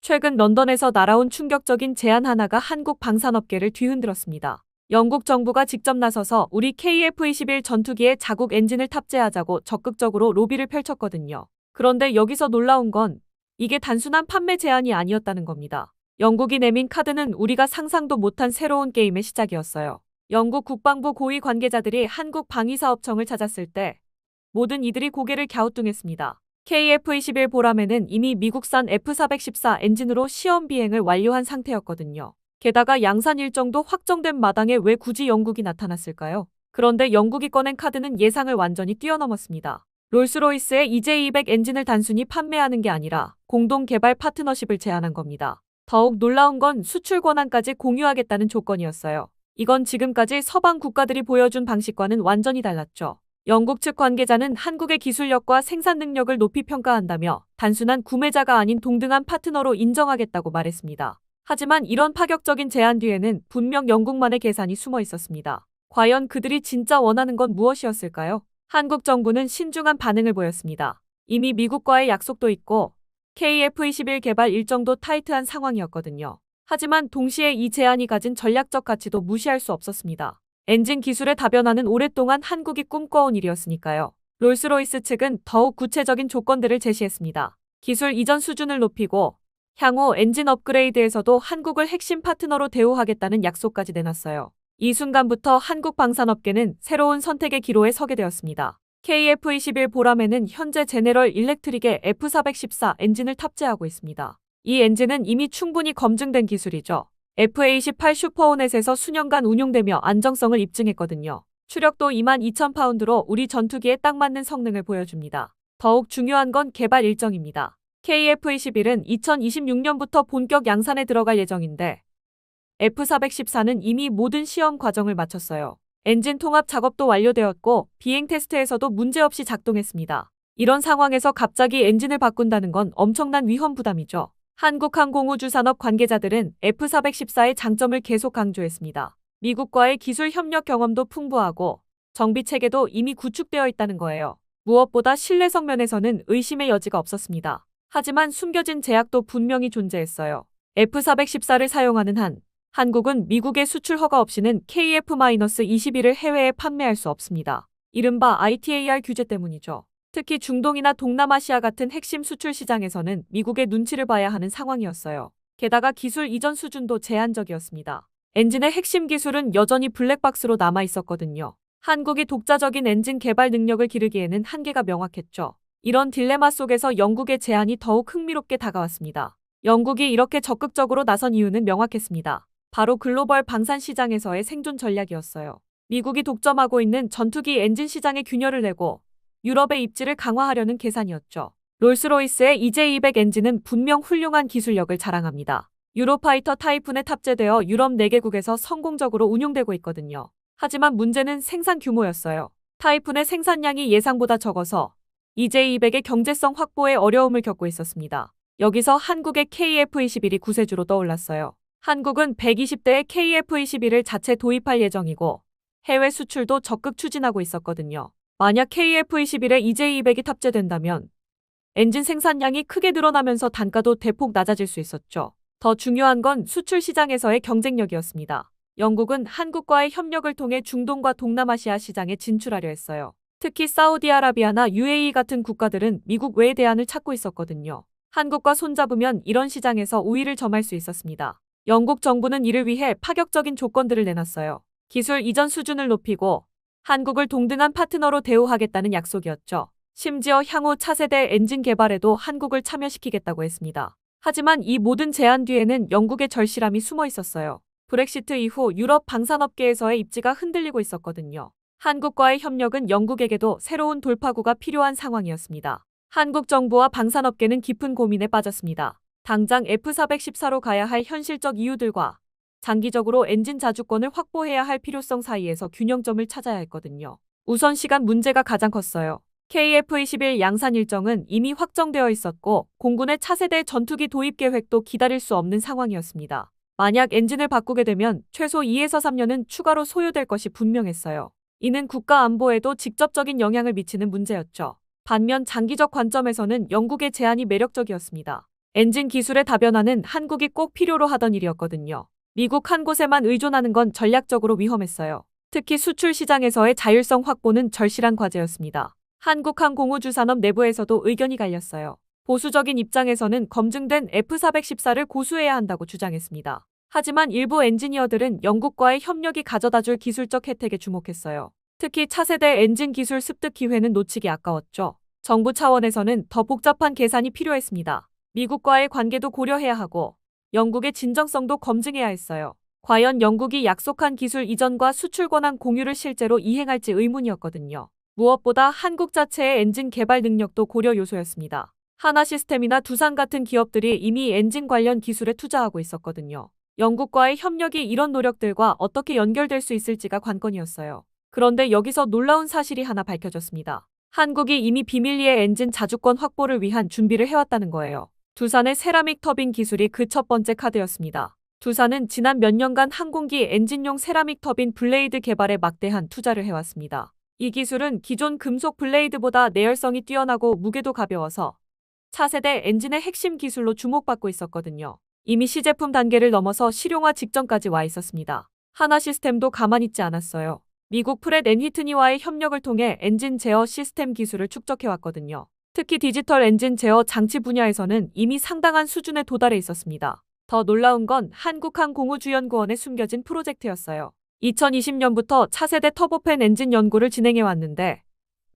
최근 런던에서 날아온 충격적인 제안 하나가 한국 방산업계를 뒤흔들었습니다. 영국 정부가 직접 나서서 우리 KF-21 전투기에 자국 엔진을 탑재하자고 적극적으로 로비를 펼쳤거든요. 그런데 여기서 놀라운 건 이게 단순한 판매 제안이 아니었다는 겁니다. 영국이 내민 카드는 우리가 상상도 못한 새로운 게임의 시작이었어요. 영국 국방부 고위 관계자들이 한국 방위사업청을 찾았을 때 모든 이들이 고개를 갸우뚱했습니다. KF-21 보람에는 이미 미국산 F-414 엔진으로 시험 비행을 완료한 상태였거든요. 게다가 양산 일정도 확정된 마당에 왜 굳이 영국이 나타났을까요? 그런데 영국이 꺼낸 카드는 예상을 완전히 뛰어넘었습니다. 롤스로이스의 EJ200 엔진을 단순히 판매하는 게 아니라 공동 개발 파트너십을 제안한 겁니다. 더욱 놀라운 건 수출 권한까지 공유하겠다는 조건이었어요. 이건 지금까지 서방 국가들이 보여준 방식과는 완전히 달랐죠. 영국 측 관계자는 한국의 기술력과 생산 능력을 높이 평가한다며 단순한 구매자가 아닌 동등한 파트너로 인정하겠다고 말했습니다. 하지만 이런 파격적인 제안 뒤에는 분명 영국만의 계산이 숨어 있었습니다. 과연 그들이 진짜 원하는 건 무엇이었을까요? 한국 정부는 신중한 반응을 보였습니다. 이미 미국과의 약속도 있고 KF-21 개발 일정도 타이트한 상황이었거든요. 하지만 동시에 이 제안이 가진 전략적 가치도 무시할 수 없었습니다. 엔진 기술의 다변화는 오랫동안 한국이 꿈꿔온 일이었으니까요. 롤스로이스 측은 더욱 구체적인 조건들을 제시했습니다. 기술 이전 수준을 높이고 향후 엔진 업그레이드에서도 한국을 핵심 파트너로 대우하겠다는 약속까지 내놨어요. 이 순간부터 한국 방산업계는 새로운 선택의 기로에 서게 되었습니다. KF-21 보람에는 현재 제네럴 일렉트릭의 F-414 엔진을 탑재하고 있습니다. 이 엔진은 이미 충분히 검증된 기술이죠. FA-18 슈퍼호넷에서 수년간 운용되며 안정성을 입증했거든요. 추력도 22,000파운드로 우리 전투기에 딱 맞는 성능을 보여줍니다. 더욱 중요한 건 개발 일정입니다. KF-21은 2026년부터 본격 양산에 들어갈 예정인데 F-414는 이미 모든 시험 과정을 마쳤어요. 엔진 통합 작업도 완료되었고 비행 테스트에서도 문제없이 작동했습니다. 이런 상황에서 갑자기 엔진을 바꾼다는 건 엄청난 위험 부담이죠. 한국항공우주산업 관계자들은 F-414의 장점을 계속 강조했습니다. 미국과의 기술 협력 경험도 풍부하고 정비 체계도 이미 구축되어 있다는 거예요. 무엇보다 신뢰성 면에서는 의심의 여지가 없었습니다. 하지만 숨겨진 제약도 분명히 존재했어요. F-414를 사용하는 한 한국은 미국의 수출 허가 없이는 KF-21을 해외에 판매할 수 없습니다. 이른바 ITAR 규제 때문이죠. 특히 중동이나 동남아시아 같은 핵심 수출 시장에서는 미국의 눈치를 봐야 하는 상황이었어요. 게다가 기술 이전 수준도 제한적이었습니다. 엔진의 핵심 기술은 여전히 블랙박스로 남아 있었거든요. 한국이 독자적인 엔진 개발 능력을 기르기에는 한계가 명확했죠. 이런 딜레마 속에서 영국의 제안이 더욱 흥미롭게 다가왔습니다. 영국이 이렇게 적극적으로 나선 이유는 명확했습니다. 바로 글로벌 방산 시장에서의 생존 전략이었어요. 미국이 독점하고 있는 전투기 엔진 시장에 균열을 내고 유럽의 입지를 강화하려는 계산이었죠. 롤스로이스의 EJ200 엔진은 분명 훌륭한 기술력을 자랑합니다. 유로파이터 타이푼에 탑재되어 유럽 4개국에서 성공적으로 운용되고 있거든요. 하지만 문제는 생산 규모였어요. 타이푼의 생산량이 예상보다 적어서 EJ200의 경제성 확보에 어려움을 겪고 있었습니다. 여기서 한국의 KF-21이 구세주로 떠올랐어요. 한국은 120대의 KF-21을 자체 도입할 예정이고 해외 수출도 적극 추진하고 있었거든요. 만약 KF-21에 EJ200이 탑재된다면 엔진 생산량이 크게 늘어나면서 단가도 대폭 낮아질 수 있었죠. 더 중요한 건 수출 시장에서의 경쟁력이었습니다. 영국은 한국과의 협력을 통해 중동과 동남아시아 시장에 진출하려 했어요. 특히 사우디아라비아나 UAE 같은 국가들은 미국 외의 대안을 찾고 있었거든요. 한국과 손잡으면 이런 시장에서 우위를 점할 수 있었습니다. 영국 정부는 이를 위해 파격적인 조건들을 내놨어요. 기술 이전 수준을 높이고 한국을 동등한 파트너로 대우하겠다는 약속이었죠. 심지어 향후 차세대 엔진 개발에도 한국을 참여시키겠다고 했습니다. 하지만 이 모든 제안 뒤에는 영국의 절실함이 숨어 있었어요. 브렉시트 이후 유럽 방산업계에서의 입지가 흔들리고 있었거든요. 한국과의 협력은 영국에게도 새로운 돌파구가 필요한 상황이었습니다. 한국 정부와 방산업계는 깊은 고민에 빠졌습니다. 당장 F-414로 가야 할 현실적 이유들과 장기적으로 엔진 자주권을 확보해야 할 필요성 사이에서 균형점을 찾아야 했거든요. 우선 시간 문제가 가장 컸어요. KF-21 양산 일정은 이미 확정되어 있었고 공군의 차세대 전투기 도입 계획도 기다릴 수 없는 상황이었습니다. 만약 엔진을 바꾸게 되면 최소 2에서 3년은 추가로 소요될 것이 분명했어요. 이는 국가 안보에도 직접적인 영향을 미치는 문제였죠. 반면 장기적 관점에서는 영국의 제안이 매력적이었습니다. 엔진 기술의 다변화는 한국이 꼭 필요로 하던 일이었거든요. 미국 한 곳에만 의존하는 건 전략적으로 위험했어요. 특히 수출 시장에서의 자율성 확보는 절실한 과제였습니다. 한국항공우주산업 내부에서도 의견이 갈렸어요. 보수적인 입장에서는 검증된 F414를 고수해야 한다고 주장했습니다. 하지만 일부 엔지니어들은 영국과의 협력이 가져다줄 기술적 혜택에 주목했어요. 특히 차세대 엔진 기술 습득 기회는 놓치기 아까웠죠. 정부 차원에서는 더 복잡한 계산이 필요했습니다. 미국과의 관계도 고려해야 하고 영국의 진정성도 검증해야 했어요. 과연 영국이 약속한 기술 이전과 수출 권한 공유를 실제로 이행할지 의문이었거든요. 무엇보다 한국 자체의 엔진 개발 능력도 고려 요소였습니다. 하나시스템이나 두산 같은 기업들이 이미 엔진 관련 기술에 투자하고 있었거든요. 영국과의 협력이 이런 노력들과 어떻게 연결될 수 있을지가 관건이었어요. 그런데 여기서 놀라운 사실이 하나 밝혀졌습니다. 한국이 이미 비밀리에 엔진 자주권 확보를 위한 준비를 해왔다는 거예요. 두산의 세라믹 터빈 기술이 그 첫 번째 카드였습니다. 두산은 지난 몇 년간 항공기 엔진용 세라믹 터빈 블레이드 개발에 막대한 투자를 해왔습니다. 이 기술은 기존 금속 블레이드보다 내열성이 뛰어나고 무게도 가벼워서 차세대 엔진의 핵심 기술로 주목받고 있었거든요. 이미 시제품 단계를 넘어서 실용화 직전까지 와 있었습니다. 하나시스템도 가만히 있지 않았어요. 미국 프렛 앤 휘트니와의 협력을 통해 엔진 제어 시스템 기술을 축적해왔거든요. 특히 디지털 엔진 제어 장치 분야에서는 이미 상당한 수준에 도달해 있었습니다. 더 놀라운 건 한국항공우주연구원에 숨겨진 프로젝트였어요. 2020년부터 차세대 터보팬 엔진 연구를 진행해왔는데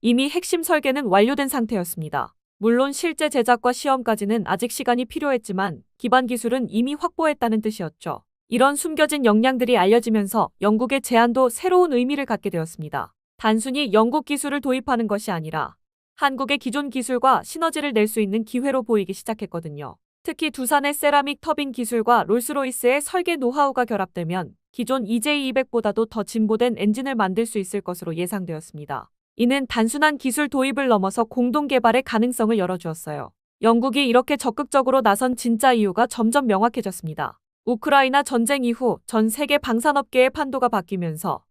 이미 핵심 설계는 완료된 상태였습니다. 물론 실제 제작과 시험까지는 아직 시간이 필요했지만 기반 기술은 이미 확보했다는 뜻이었죠. 이런 숨겨진 역량들이 알려지면서 영국의 제안도 새로운 의미를 갖게 되었습니다. 단순히 영국 기술을 도입하는 것이 아니라 한국의 기존 기술과 시너지를 낼 수 있는 기회로 보이기 시작했거든요. 특히 두산의 세라믹 터빈 기술과 롤스로이스의 설계 노하우가 결합되면 기존 EJ200보다도 더 진보된 엔진을 만들 수 있을 것으로 예상되었습니다. 이는 단순한 기술 도입을 넘어서 공동 개발의 가능성을 열어주었어요. 영국이 이렇게 적극적으로 나선 진짜 이유가 점점 명확해졌습니다. 우크라이나 전쟁 이후 전 세계 방산업계의 판도가 바뀌면서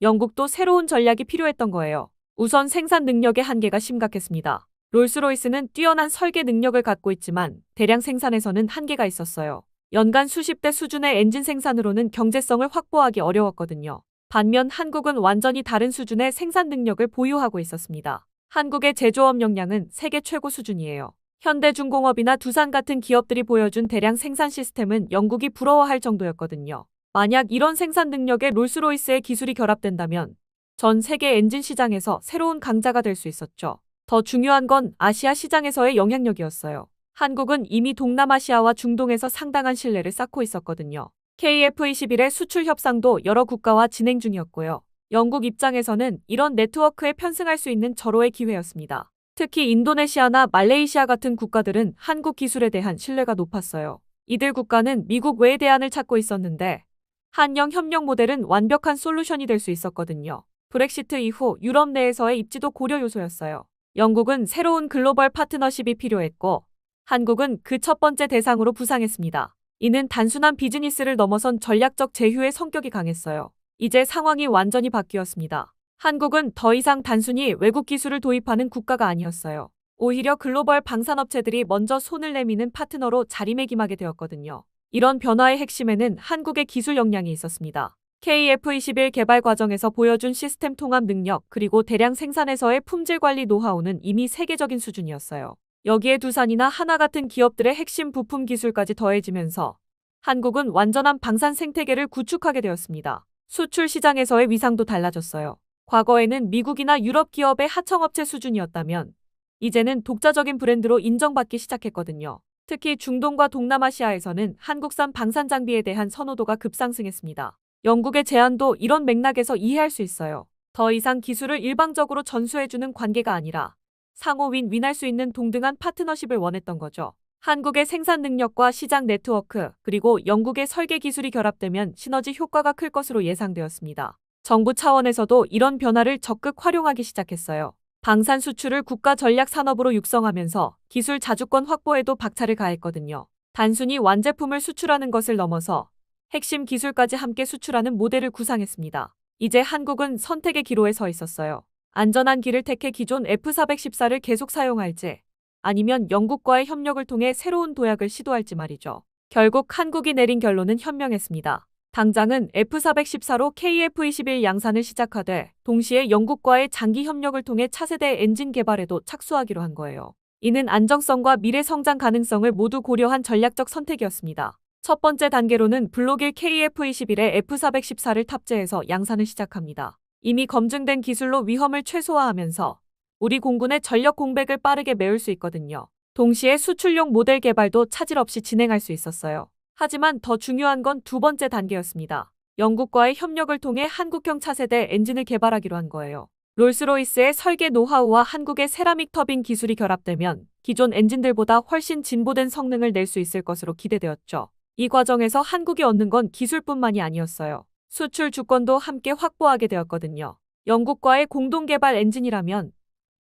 영국도 새로운 전략이 필요했던 거예요. 우선 생산 능력의 한계가 심각했습니다. 롤스로이스는 뛰어난 설계 능력을 갖고 있지만 대량 생산에서는 한계가 있었어요. 연간 수십 대 수준의 엔진 생산으로는 경제성을 확보하기 어려웠거든요. 반면 한국은 완전히 다른 수준의 생산 능력을 보유하고 있었습니다. 한국의 제조업 역량은 세계 최고 수준이에요. 현대중공업이나 두산 같은 기업들이 보여준 대량 생산 시스템은 영국이 부러워할 정도였거든요. 만약 이런 생산 능력에 롤스로이스의 기술이 결합된다면 전 세계 엔진 시장에서 새로운 강자가 될 수 있었죠. 더 중요한 건 아시아 시장에서의 영향력이었어요. 한국은 이미 동남아시아와 중동에서 상당한 신뢰를 쌓고 있었거든요. KF-21의 수출 협상도 여러 국가와 진행 중이었고요. 영국 입장에서는 이런 네트워크에 편승할 수 있는 절호의 기회였습니다. 특히 인도네시아나 말레이시아 같은 국가들은 한국 기술에 대한 신뢰가 높았어요. 이들 국가는 미국 외의 대안을 찾고 있었는데 한영 협력 모델은 완벽한 솔루션이 될 수 있었거든요. 브렉시트 이후 유럽 내에서의 입지도 고려 요소였어요. 영국은 새로운 글로벌 파트너십이 필요했고 한국은 그 첫 번째 대상으로 부상했습니다. 이는 단순한 비즈니스를 넘어선 전략적 제휴의 성격이 강했어요. 이제 상황이 완전히 바뀌었습니다. 한국은 더 이상 단순히 외국 기술을 도입하는 국가가 아니었어요. 오히려 글로벌 방산업체들이 먼저 손을 내미는 파트너로 자리매김하게 되었거든요. 이런 변화의 핵심에는 한국의 기술 역량이 있었습니다. KF-21 개발 과정에서 보여준 시스템 통합 능력 그리고 대량 생산에서의 품질 관리 노하우는 이미 세계적인 수준이었어요. 여기에 두산이나 하나 같은 기업들의 핵심 부품 기술까지 더해지면서 한국은 완전한 방산 생태계를 구축하게 되었습니다. 수출 시장에서의 위상도 달라졌어요. 과거에는 미국이나 유럽 기업의 하청업체 수준이었다면 이제는 독자적인 브랜드로 인정받기 시작했거든요. 특히 중동과 동남아시아에서는 한국산 방산 장비에 대한 선호도가 급상승했습니다. 영국의 제안도 이런 맥락에서 이해할 수 있어요. 더 이상 기술을 일방적으로 전수해주는 관계가 아니라 상호 윈윈할 수 있는 동등한 파트너십을 원했던 거죠. 한국의 생산 능력과 시장 네트워크 그리고 영국의 설계 기술이 결합되면 시너지 효과가 클 것으로 예상되었습니다. 정부 차원에서도 이런 변화를 적극 활용하기 시작했어요. 방산 수출을 국가 전략 산업으로 육성하면서 기술 자주권 확보에도 박차를 가했거든요. 단순히 완제품을 수출하는 것을 넘어서 핵심 기술까지 함께 수출하는 모델을 구상했습니다. 이제 한국은 선택의 기로에 서 있었어요. 안전한 길을 택해 기존 F414를 계속 사용할지 아니면 영국과의 협력을 통해 새로운 도약을 시도할지 말이죠. 결국 한국이 내린 결론은 현명했습니다. 당장은 F414로 KF-21 양산을 시작하되 동시에 영국과의 장기 협력을 통해 차세대 엔진 개발에도 착수하기로 한 거예요. 이는 안정성과 미래 성장 가능성을 모두 고려한 전략적 선택이었습니다. 첫 번째 단계로는 블록 1 KF-21에 F414를 탑재해서 양산을 시작합니다. 이미 검증된 기술로 위험을 최소화하면서 우리 공군의 전력 공백을 빠르게 메울 수 있거든요. 동시에 수출용 모델 개발도 차질 없이 진행할 수 있었어요. 하지만 더 중요한 건 두 번째 단계였습니다. 영국과의 협력을 통해 한국형 차세대 엔진을 개발하기로 한 거예요. 롤스로이스의 설계 노하우와 한국의 세라믹 터빈 기술이 결합되면 기존 엔진들보다 훨씬 진보된 성능을 낼 수 있을 것으로 기대되었죠. 이 과정에서 한국이 얻는 건 기술뿐만이 아니었어요. 수출 주권도 함께 확보하게 되었거든요. 영국과의 공동 개발 엔진이라면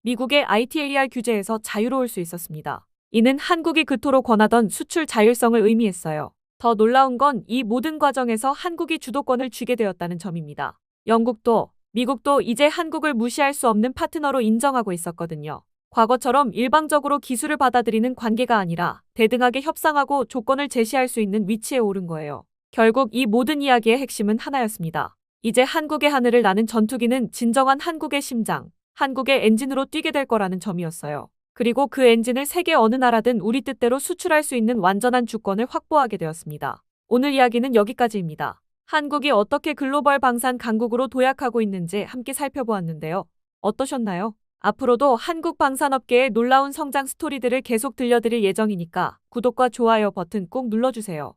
미국의 ITAR 규제에서 자유로울 수 있었습니다. 이는 한국이 그토록 권하던 수출 자율성을 의미했어요. 더 놀라운 건 이 모든 과정에서 한국이 주도권을 쥐게 되었다는 점입니다. 영국도 미국도 이제 한국을 무시할 수 없는 파트너로 인정하고 있었거든요. 과거처럼 일방적으로 기술을 받아들이는 관계가 아니라 대등하게 협상하고 조건을 제시할 수 있는 위치에 오른 거예요. 결국 이 모든 이야기의 핵심은 하나였습니다. 이제 한국의 하늘을 나는 전투기는 진정한 한국의 심장, 한국의 엔진으로 뛰게 될 거라는 점이었어요. 그리고 그 엔진을 세계 어느 나라든 우리 뜻대로 수출할 수 있는 완전한 주권을 확보하게 되었습니다. 오늘 이야기는 여기까지입니다. 한국이 어떻게 글로벌 방산 강국으로 도약하고 있는지 함께 살펴보았는데요. 어떠셨나요? 앞으로도 한국 방산업계의 놀라운 성장 스토리들을 계속 들려드릴 예정이니까 구독과 좋아요 버튼 꼭 눌러주세요.